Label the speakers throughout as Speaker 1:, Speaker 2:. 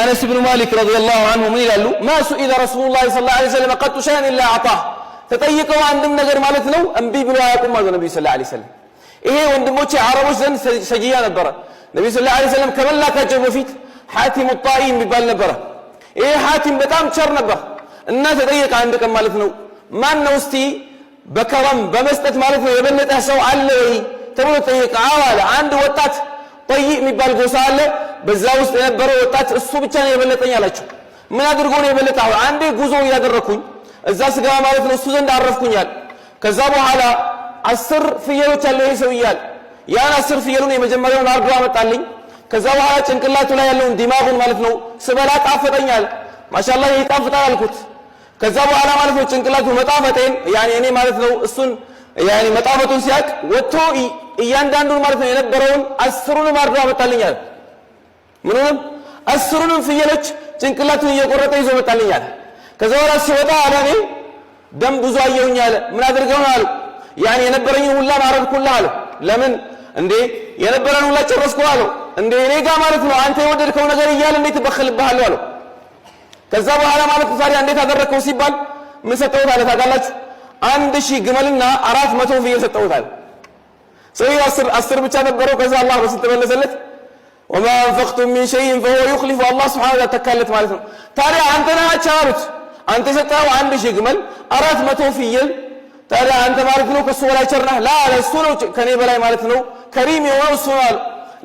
Speaker 1: أنس بن مالك رضي الله عنه من قال له ما سئل رسول الله صلى الله عليه وسلم قد شيئا إلا أعطاه تطيقوا عندهم نجر مالتنا أنبي بالواقع ما النبي صلى الله عليه وسلم إيه وندموتش عربوش زن سجيان البرة النبي صلى الله عليه وسلم كمان لا كجب فيت حاتم الطائم ببال نبرة إيه حاتم بتام شر نبرة الناس تطيق عندك مالتنا ما نوستي بكرم بمستة مالتنا يبنت أسو علي تقول تطيق عوالة عنده وطات طيق مبال قوسال بزاوس نبرة وطات الصبتان يبنتني على شو من أدركون يبنت عندي جزء يدركون الزاس قام مالتنا السوزن دعرفكون يال كذابوا على السر في يلو تلوه سويال يعني السر في يلون يمجمعون عرض رامت علي كذابوا على تنكلات لا يلون دماغ مالتنا سبلات عفتين يال ما شاء الله يتعفت على الكت كذابوا على مالتنا تنكلات مطافتين يعني إني مالتنا السن يعني مطافتون سياك وتو يانداندون مالتنا ينبرون السرون عرض رامت علي يال منهم السرون في يلوش تنكلاتون يقرطوا يزومت علي يال كذابوا السوطة على دم بزوا يوم يال من أدركون على يعني ينبرني ولا معرض كله على لمن عندي ينبرن ولا ترسكو على عندي ريجا مالتنا أنت ودر كون غير يال اللي تبخل بحاله على كذابوا على مالك صاري عندي تقدر كوسيبال مسطوت على تقلت عند شيء جمالنا أراف ما توفي يسطوت على سوي أسر بتشان برو كذا الله بس تبلى زلت وما أنفقتم من شيء فهو يخلف الله سبحانه وتعالى تكلت مالتنا تاري عندنا شارت أنت ستاو عند شيء جمال أراف ما توفي تاري أنت مالتنا كسولا يشرنا لا السولو كني بلاي مالتنا كريم يوم السؤال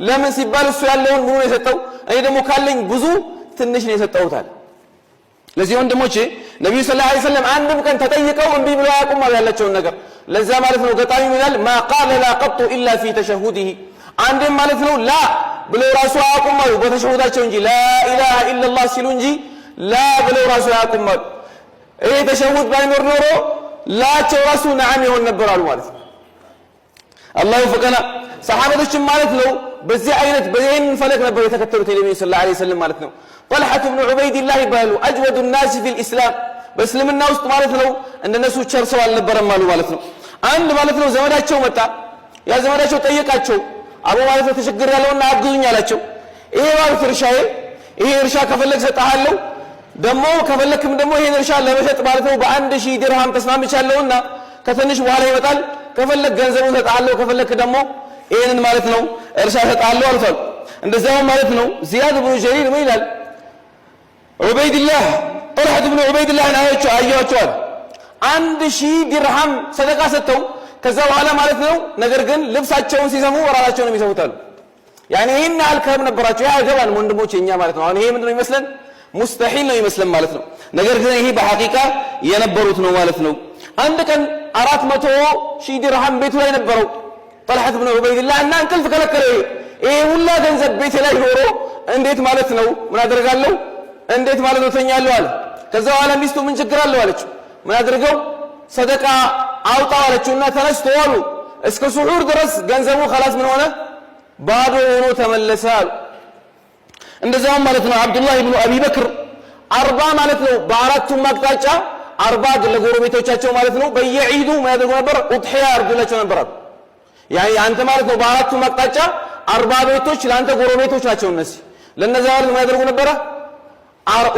Speaker 1: لمن سبال السؤال لون منو يسطو أي دمو كالين بزو تنشني يسطوت على لذي وندموشي نبي صلى الله عليه وسلم عندهم كان تطيقوا أن بيبلواكم ما يالتشون نقر لذا مالتنا قطعي من ما قال لا قط إلا في تشهده عندهم مالتنا لا بلو رسواكم ما بتشهداتهم جي لا إله إلا الله سلونجي لا بلو رسواكم ما إيه تشهد بين النورو لا ترسوا نعم يهون نبر على مالتنا الله يفقنا صحابة الشم مالتنا بزي عينت بزين فلك نبر يتكتلوا النبي صلى الله عليه وسلم مالتنا طلحة بن عبيد الله بالو أجود الناس في الإسلام بس لمن الناس مالتنا أن الناس يتشرسوا على النبر مالو مالتنا عند مالتنا زماناتشو متى يا زماناتشو طيقاتشو أبو مالتنا تشكر يالونا عبدون يالاتشو إيه مالت رشاي إيه رشا كفلك ستحلو دمو كفلك من دمو هي رشا لمشت مالتنا بأند شي درهم تسمع يشالونا كتنش بحاله يمتال كفلك جنزبون ستحلو كفلك دمو إيه مالتنا رشا ستحلو أرسل عند زمان مالتنا زياد بن جرير ميلال عبيد الله طلحة بن عبيد الله أيها الشوال عند شي درهم صدقة ستو كذا وعلى مالتنا نقرقن لبساتشون سيسمو ورالاتشون يسموتالو يعني هنا الكلام نبراتشو يا جوان مندموش إنيا مالتنا يعني هي مندمو يمثلن مستحيل نو يمثلن مالتنا نقرقن هي بحقيقة ينبروتنو مالتنا عندك أرات متو شي درهم بيت لا ينبرو طلحة بن عبيد الله أن أنكل فكلك إيه ولا جنزب بيت لا يورو انديت مالتنا من أدرقالو እንዴት ማለት ነው ተኛለሁ አለ ከዛ በኋላ ሚስቱ ምን ችግር አለው አለችው ምን አድርገው ሰደቃ አውጣው አለችውና ተነስቶ አሉ እስከ ሱሑር ድረስ ገንዘቡ خلاص ምን ሆነ ባዶ ሆኖ ተመለሰ አሉ እንደዛው ማለት ነው አብዱላህ ኢብኑ አቢ በክር 40 ማለት ነው በአራቱም አቅጣጫ 40 ለጎረቤቶቻቸው ማለት ነው በየዒዱ ማያደርጉ ነበር ኡድሂያ ያርዱላቸው ነበር ያኒ አንተ ማለት ነው በአራቱም አቅጣጫ 40 ቤቶች ለአንተ ጎረቤቶች ናቸው እነዚህ ለነዛ ማለት ማያደርጉ ነበር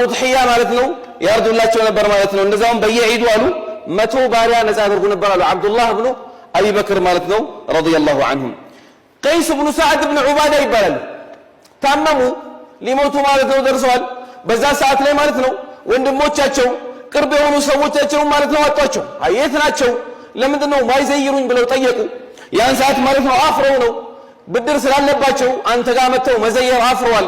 Speaker 1: ኡድሂያ ማለት ነው ያርዱላቸው ነበር ማለት ነው እንደዛውም በየዒዱ አሉ 100 ባሪያ ነፃ ያደርጉ ነበር አሉ አብዱላህ ኢብኑ አቢ በክር ማለት ነው ረዲየላሁ ዐንሁም ቀይስ ኢብኑ ሰዓድ ኢብኑ ዑባዳ ይባላል ታመሙ ሊሞቱ ማለት ነው ደርሰዋል በዛ ሰዓት ላይ ማለት ነው ወንድሞቻቸው ቅርብ የሆኑ ሰዎቻቸው ማለት ነው አጣቸው አየት ናቸው ለምንድነው ማይዘይሩኝ ብለው ጠየቁ ያን ሰዓት ማለት ነው አፍረው ነው ብድር ስላለባቸው አንተ ጋር መተው መዘየር አፍረዋል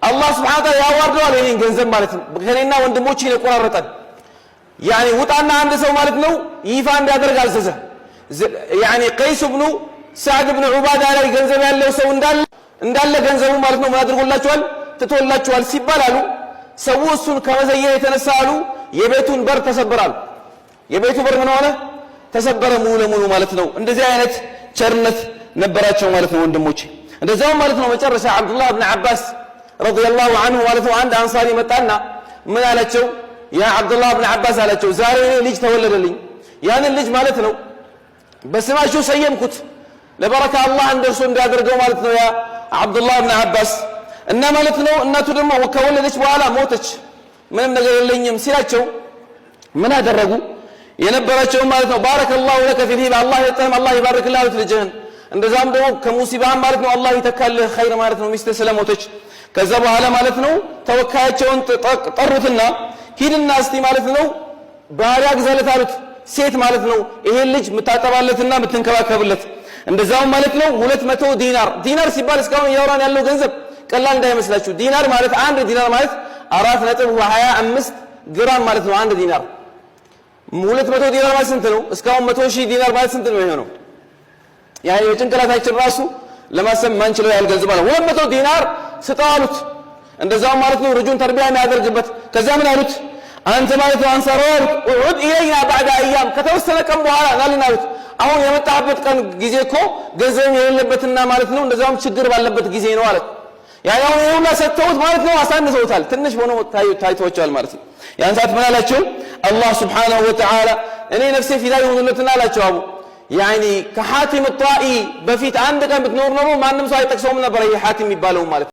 Speaker 1: الله سبحانه وتعالى ያዋርደዋል ይሄን ገንዘብ ማለት ነው ከኔና ወንድሞቼ ይቆራረጣል يعني ወጣና አንድ ሰው ማለት ነው ይፋ እንዲያደርግ አልዘዘ يعني قيس بن سعد بن عبادة ላይ ገንዘብ ያለው ሰው እንዳለ ገንዘቡ ማለት ነው ማድርጎላቸዋል ተቶላቸዋል ሲባል አሉ ሰው እሱን ከመዘየር የተነሳ አሉ የቤቱን በር ተሰበራሉ የቤቱ በር ምን ሆነ ተሰበረ ሙሉ ለሙሉ ማለት ነው እንደዚህ አይነት ቸርነት ነበራቸው ማለት ነው ወንድሞቼ እንደዛው ማለት ነው መጨረሻ አብዱላህ ኢብኑ አባስ رضي الله عنه ولته عند أنصاري متانا من على يا عبد الله بن عباس على زاري ليج تولد لي يعني الليج مالتنا بس ما شو سيمكت لبركة الله عند رسول دادر جو مالتنا يا عبد الله بن عباس እና ማለት ነው እናቱ ደግሞ ከወለደች በኋላ ሞተች። ምንም ነገር የለኝም ሲላቸው ምን አደረጉ? የነበራቸው ማለት ነው ባረከላሁ ለከ ፊ ሂባ አላህ ይጠህም አላህ ይባርክልህ አሉት ልጅህን። እንደዛም ደግሞ ከሙሲባህ ማለት ነው አላህ ይተካልህ ኸይር ማለት ነው ሚስትህ ስለሞተች። ከዛ በኋላ ማለት ነው ተወካያቸውን ጠሩትና ሂድና እስቲ ማለት ነው ባሪያ ግዛለት አሉት። ሴት ማለት ነው ይሄን ልጅ የምታጠባለትና የምትንከባከብለት። እንደዛውም ማለት ነው 200 ዲናር። ዲናር ሲባል እስካሁን እያወራን ያለው ገንዘብ ቀላል እንዳይመስላችሁ። ዲናር ማለት አንድ ዲናር ማለት 4.25 ግራም ማለት ነው አንድ ዲናር። 200 ዲናር ማለት ስንት ነው? እስካሁን 100,000 ዲናር ማለት ስንት ነው የሚሆነው? ያኔ በጭንቅላታችን ራሱ ለማሰብ ማንችለው ያህል ገንዘብ ማለት 200 ዲናር ስጠው አሉት። እንደዛውም ማለት ነው ልጁን ተርቢያ የሚያደርግበት። ከዛ ምን አሉት? አንተ ማለት ነው አንሳሮር ዑድ ኢለይና ባዕደ አያም ከተወሰነ ቀን በኋላ ናልን አሉት። አሁን የመጣበት ቀን ጊዜ እኮ ገንዘብ የሌለበትና ማለት ነው እንደዛውም ችግር ባለበት ጊዜ ነው አለ። ያው ሁላ ሰጥተውት ማለት ነው አሳንሰውታል። ትንሽ ሆኖ ታይቷቸዋል ማለት ነው። ያን ሰዓት ምን አላቸው? አላህ ሱብሓነሁ ወተዓላ እኔ ነፍሴ ፊዳ ይሁንለትና አላቸው። አቡ ያኒ ከሐቲም ጣኢ በፊት አንድ ቀን ብትኖር ኖሮ ማንም ሰው አይጠቅሰውም ነበር ይሄ ሐቲም የሚባለው ማለት